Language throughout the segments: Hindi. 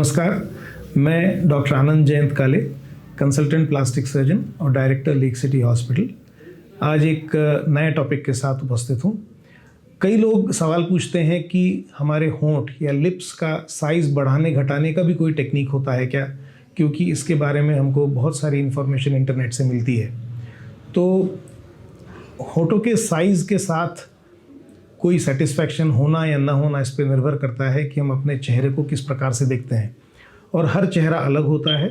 नमस्कार, मैं डॉक्टर आनंद जयंत काले, कंसल्टेंट प्लास्टिक सर्जन और डायरेक्टर लेक सिटी हॉस्पिटल। आज एक नए टॉपिक के साथ उपस्थित हूँ। कई लोग सवाल पूछते हैं कि हमारे होंठ या लिप्स का साइज़ बढ़ाने घटाने का भी कोई टेक्निक होता है क्या, क्योंकि इसके बारे में हमको बहुत सारी इन्फॉर्मेशन इंटरनेट से मिलती है। तो होंठों के साइज़ के साथ कोई सेटिस्फैक्शन होना या ना होना इस पर निर्भर करता है कि हम अपने चेहरे को किस प्रकार से देखते हैं, और हर चेहरा अलग होता है।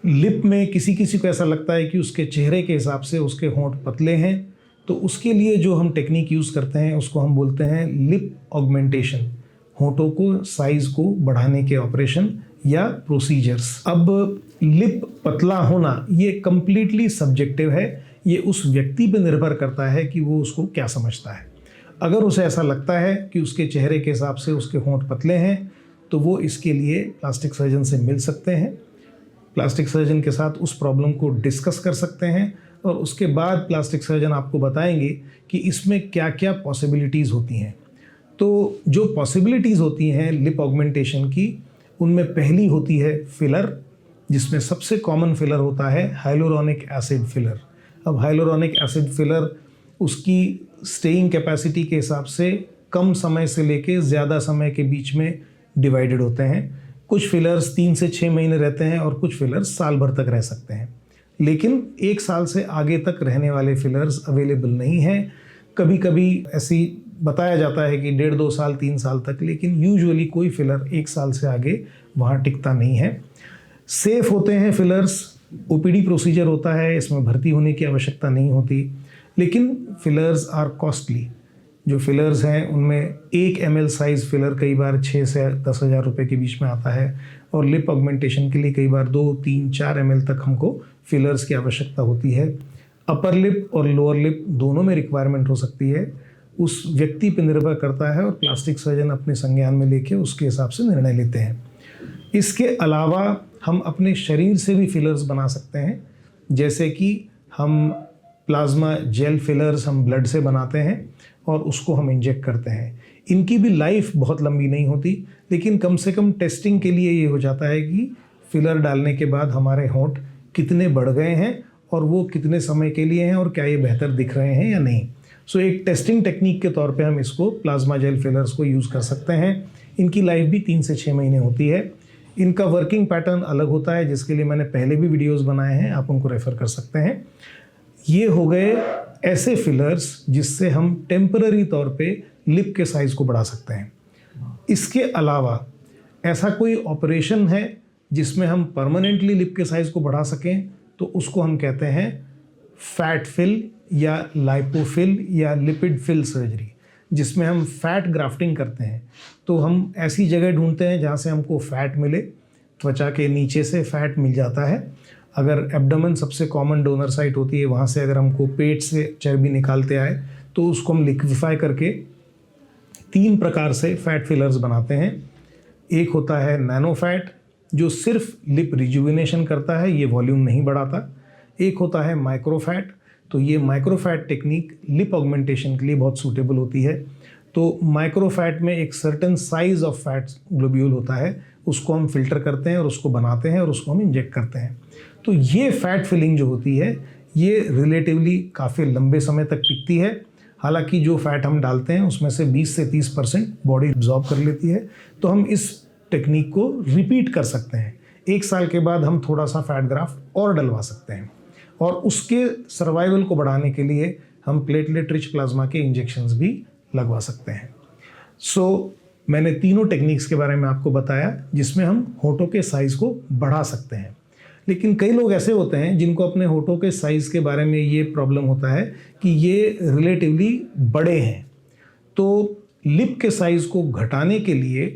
लिप में किसी किसी को ऐसा लगता है कि उसके चेहरे के हिसाब से उसके होंठ पतले हैं, तो उसके लिए जो हम टेक्निक यूज़ करते हैं उसको हम बोलते हैं लिप ऑगमेंटेशन, होंठों को साइज़ को बढ़ाने के ऑपरेशन या प्रोसीजर्स। अब लिप पतला होना ये कम्प्लीटली सब्जेक्टिव है, ये उस व्यक्ति पर निर्भर करता है कि वो उसको क्या समझता है। अगर उसे ऐसा लगता है कि उसके चेहरे के हिसाब से उसके होंठ पतले हैं, तो वो इसके लिए प्लास्टिक सर्जन से मिल सकते हैं। प्लास्टिक सर्जन के साथ उस प्रॉब्लम को डिस्कस कर सकते हैं और उसके बाद प्लास्टिक सर्जन आपको बताएंगे कि इसमें क्या क्या पॉसिबिलिटीज़ होती हैं। तो जो पॉसिबिलिटीज़ होती हैं लिप ऑगमेंटेशन की, उनमें पहली होती है फिलर, जिसमें सबसे कॉमन फिलर होता है हाइलुरोनिक एसिड फिलर। अब हाइलुरोनिक एसिड फिलर उसकी स्टेइंग कैपेसिटी के हिसाब से कम समय से लेके ज़्यादा समय के बीच में डिवाइडेड होते हैं। कुछ फिलर्स 3 से 6 महीने रहते हैं और कुछ फिलर्स साल भर तक रह सकते हैं, लेकिन 1 साल से आगे तक रहने वाले फिलर्स अवेलेबल नहीं हैं। कभी कभी ऐसी बताया जाता है कि 1.5-2 साल 3 साल तक, लेकिन यूजुअली कोई फिलर 1 साल से आगे वहाँ टिकता नहीं है। सेफ़ होते हैं फिलर्स, ओपीडी प्रोसीजर होता है, इसमें भर्ती होने की आवश्यकता नहीं होती, लेकिन फिलर्स आर कॉस्टली। जो फिलर्स हैं उनमें 1 ml साइज़ फिलर कई बार 6 से 10 हज़ार रुपये के बीच में आता है, और लिप ऑगमेंटेशन के लिए कई बार 2, 3, 4 ml तक हमको फिलर्स की आवश्यकता होती है। अपर लिप और लोअर लिप दोनों में रिक्वायरमेंट हो सकती है, उस व्यक्ति पर निर्भर करता है, और प्लास्टिक सर्जन अपने संज्ञान में लेके उसके हिसाब से निर्णय लेते हैं। इसके अलावा हम अपने शरीर से भी फिलर्स बना सकते हैं, जैसे कि हम प्लाज्मा जेल फिलर्स हम ब्लड से बनाते हैं और उसको हम इंजेक्ट करते हैं। इनकी भी लाइफ बहुत लंबी नहीं होती, लेकिन कम से कम टेस्टिंग के लिए ये हो जाता है कि फिलर डालने के बाद हमारे होंठ कितने बढ़ गए हैं और वो कितने समय के लिए हैं, और क्या ये बेहतर दिख रहे हैं या नहीं। सो एक टेस्टिंग टेक्निक के तौर पे हम इसको प्लाज्मा जेल फिलर्स को यूज़ कर सकते हैं। इनकी लाइफ भी 3 से 6 महीने होती है। इनका वर्किंग पैटर्न अलग होता है, जिसके लिए मैंने पहले भी वीडियोज़ बनाए हैं, आप उनको रेफ़र कर सकते हैं। ये हो गए ऐसे फिलर्स जिससे हम टेम्पररी तौर पे लिप के साइज़ को बढ़ा सकते हैं। इसके अलावा ऐसा कोई ऑपरेशन है जिसमें हम परमानेंटली लिप के साइज़ को बढ़ा सकें, तो उसको हम कहते हैं फैट फिल या लाइपोफिल या लिपिड फिल सर्जरी, जिसमें हम फैट ग्राफ्टिंग करते हैं। तो हम ऐसी जगह ढूंढते हैं जहाँ से हमको फैट मिले, त्वचा के नीचे से फैट मिल जाता है। अगर एब्डोमेन सबसे कॉमन डोनर साइट होती है, वहाँ से अगर हमको पेट से चर्बी निकालते आए तो उसको हम लिक्विफाई करके 3 प्रकार से फैट फिलर्स बनाते हैं। एक होता है नैनो फैट, जो सिर्फ लिप रिजुविनेशन करता है, ये वॉल्यूम नहीं बढ़ाता। एक होता है माइक्रो फैट, तो ये micro fat technique lip augmentation के लिए बहुत सूटेबल होती है। तो माइक्रो फैट में एक certain size of fat globule होता है, उसको हम फिल्टर करते हैं और उसको बनाते हैं और उसको हम इंजेक्ट करते हैं। तो ये फैट फिलिंग जो होती है ये रिलेटिवली काफ़ी लंबे समय तक टिकती है। हालांकि जो फैट हम डालते हैं उसमें से 20 से 30% बॉडी एब्जॉर्ब कर लेती है। तो हम इस टेक्निक को रिपीट कर सकते हैं। 1 साल के बाद हम थोड़ा सा फैट ग्राफ्ट और डलवा सकते हैं, और उसके सर्वाइवल को बढ़ाने के लिए हम प्लेटलेट रिच प्लाज्मा के इंजेक्शंस भी लगवा सकते हैं। सो मैंने तीनों टेक्निक्स के बारे में आपको बताया जिसमें हम होंठों के साइज़ को बढ़ा सकते हैं। लेकिन कई लोग ऐसे होते हैं जिनको अपने होंठों के साइज़ के बारे में ये प्रॉब्लम होता है कि ये रिलेटिवली बड़े हैं। तो लिप के साइज़ को घटाने के लिए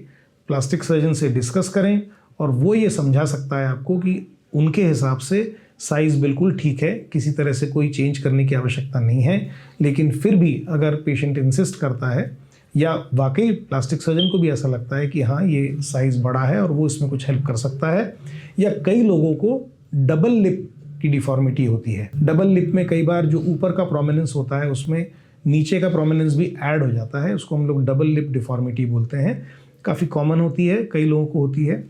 प्लास्टिक सर्जन से डिस्कस करें, और वो ये समझा सकता है आपको कि उनके हिसाब से साइज़ बिल्कुल ठीक है, किसी तरह से कोई चेंज करने की आवश्यकता नहीं है। लेकिन फिर भी अगर पेशेंट इंसिस्ट करता है या वाकई प्लास्टिक सर्जन को भी ऐसा लगता है कि हाँ ये साइज़ बड़ा है और वो इसमें कुछ हेल्प कर सकता है, या कई लोगों को डबल लिप की डिफॉर्मिटी होती है। डबल लिप में कई बार जो ऊपर का प्रोमिनेंस होता है उसमें नीचे का प्रोमिनेंस भी ऐड हो जाता है, उसको हम लोग डबल लिप डिफॉर्मिटी बोलते हैं। काफ़ी कॉमन होती है, कई लोगों को होती है।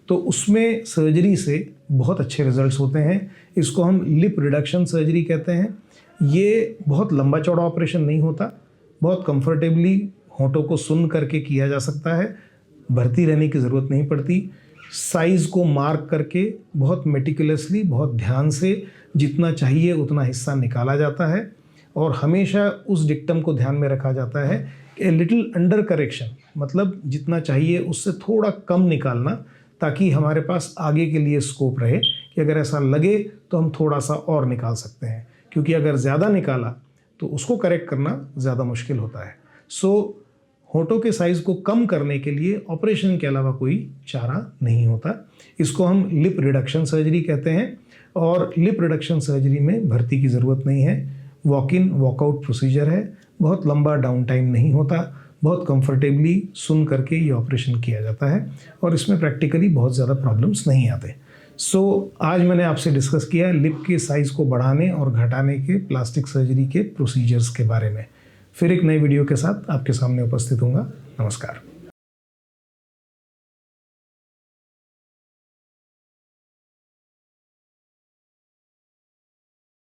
तो उसमें सर्जरी से बहुत अच्छे रिजल्ट्स होते हैं। इसको हम लिप रिडक्शन सर्जरी कहते हैं। ये बहुत लंबा चौड़ा ऑपरेशन नहीं होता, बहुत कंफर्टेबली होंठों को सुन करके किया जा सकता है, भर्ती रहने की ज़रूरत नहीं पड़ती। साइज़ को मार्क करके बहुत मेटिकुलसली, बहुत ध्यान से जितना चाहिए उतना हिस्सा निकाला जाता है और हमेशा उस डिक्टम को ध्यान में रखा जाता है कि लिटिल अंडर करेक्शन, मतलब जितना चाहिए उससे थोड़ा कम निकालना, ताकि हमारे पास आगे के लिए स्कोप रहे कि अगर ऐसा लगे तो हम थोड़ा सा और निकाल सकते हैं, क्योंकि अगर ज़्यादा निकाला तो उसको करेक्ट करना ज़्यादा मुश्किल होता है। होंठों के साइज़ को कम करने के लिए ऑपरेशन के अलावा कोई चारा नहीं होता। इसको हम लिप रिडक्शन सर्जरी कहते हैं और लिप रिडक्शन सर्जरी में भर्ती की ज़रूरत नहीं है। वॉक इन वॉकआउट प्रोसीजर है, बहुत लंबा डाउन टाइम नहीं होता, बहुत कंफर्टेबली सुन करके ये ऑपरेशन किया जाता है और इसमें प्रैक्टिकली बहुत ज़्यादा प्रॉब्लम्स नहीं आते। आज मैंने आपसे डिस्कस किया लिप के साइज़ को बढ़ाने और घटाने के प्लास्टिक सर्जरी के प्रोसीजर्स के बारे में। फिर एक नई वीडियो के साथ आपके सामने उपस्थित होऊंगा। नमस्कार।